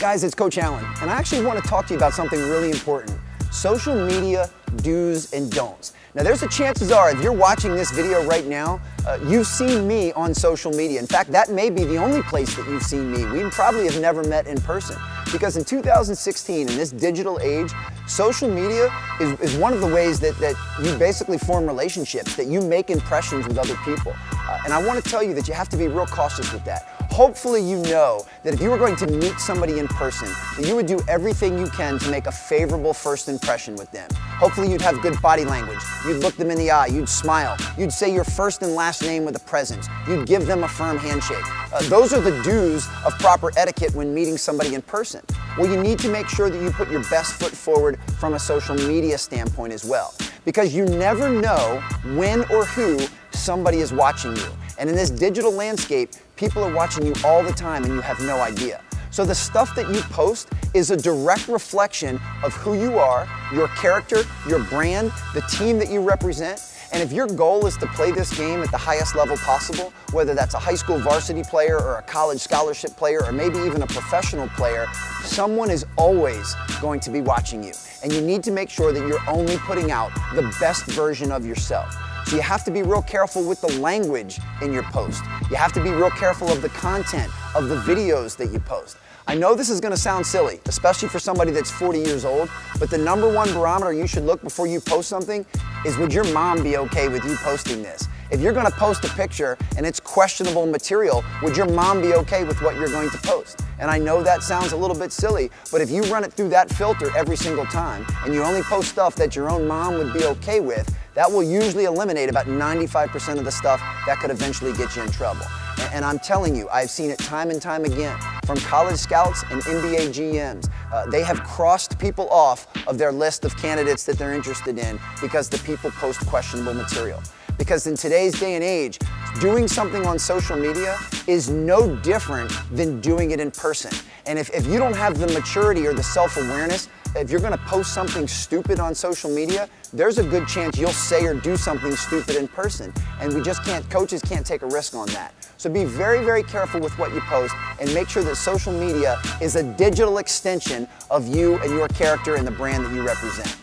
guys, it's Coach Allen, and I actually want to talk to you about something really important. Social media do's and don'ts. Now there's a chances are if you're watching this video right now, you've seen me on social media. In fact, that may be the only place that you've seen me. We probably have never met in person. Because in 2016, in this digital age, social media is one of the ways that you basically form relationships, that you make impressions with other people. And I want to tell you that you have to be real cautious with that. Hopefully you know that if you were going to meet somebody in person, that you would do everything you can to make a favorable first impression with them. Hopefully you'd have good body language, you'd look them in the eye, you'd smile, you'd say your first and last name with a presence, you'd give them a firm handshake. Those are the do's of proper etiquette when meeting somebody in person. Well, you need to make sure that you put your best foot forward from a social media standpoint as well. Because you never know when or who somebody is watching you. And in this digital landscape, people are watching you all the time and you have no idea. So the stuff that you post is a direct reflection of who you are, your character, your brand, the team that you represent. And if your goal is to play this game at the highest level possible, whether that's a high school varsity player or a college scholarship player or maybe even a professional player, someone is always going to be watching you. And you need to make sure that you're only putting out the best version of yourself. So you have to be real careful with the language in your post. You have to be real careful of the content of the videos that you post. I know this is going to sound silly, especially for somebody that's 40 years old, but the number one barometer you should look before you post something is, would your mom be okay with you posting this? If you're going to post a picture and it's questionable material, would your mom be okay with what you're going to post? And I know that sounds a little bit silly, but if you run it through that filter every single time and you only post stuff that your own mom would be okay with, that will usually eliminate about 95% of the stuff that could eventually get you in trouble. And I'm telling you, I've seen it time and time again from college scouts and NBA GMs. They have crossed people off of their list of candidates that they're interested in because the people post questionable material. Because in today's day and age, doing something on social media is no different than doing it in person. And if you don't have the maturity or the self-awareness, if you're gonna post something stupid on social media, there's a good chance you'll say or do something stupid in person. And coaches can't take a risk on that. So be very, very careful with what you post and make sure that social media is a digital extension of you and your character and the brand that you represent.